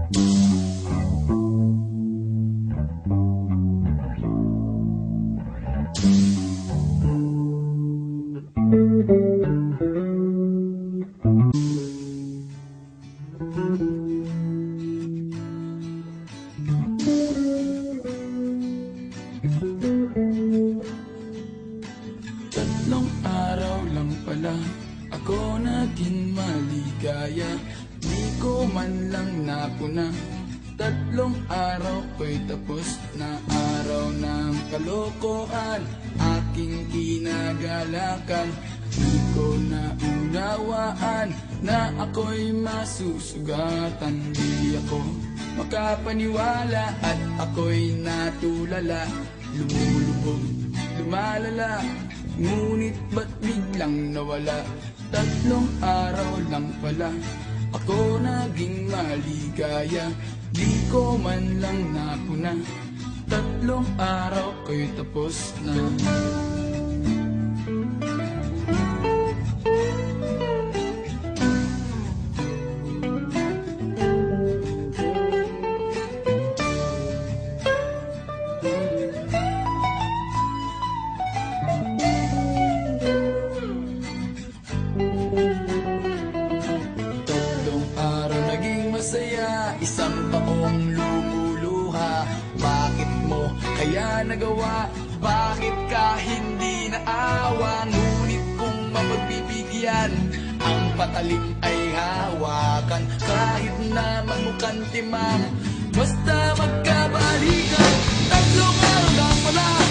Tatlong araw lang pala ako naging maligaya, di ko man lang napuna. Tatlong araw ko'y tapos na araw ng kalokohan, aking kinagalakan. Di ko naunawaan na ako'y masusugatan. Di ako makapaniwala at ako'y natulala. Lumulubog, lumalala, ngunit ba't biglang nawala? Tatlong araw lang pala ako naging maligaya, di ko man lang napuna. Tatlong araw ko'y tapos na. Isang taong lumuluha, bakit mo kaya nagawa? Bakit ka hindi naawa? Ngunit kung mapagbibigyan, ang patalim ay hawakan. Kahit na magmukhang timang, basta magkabalikan. Tatlong araw lang pala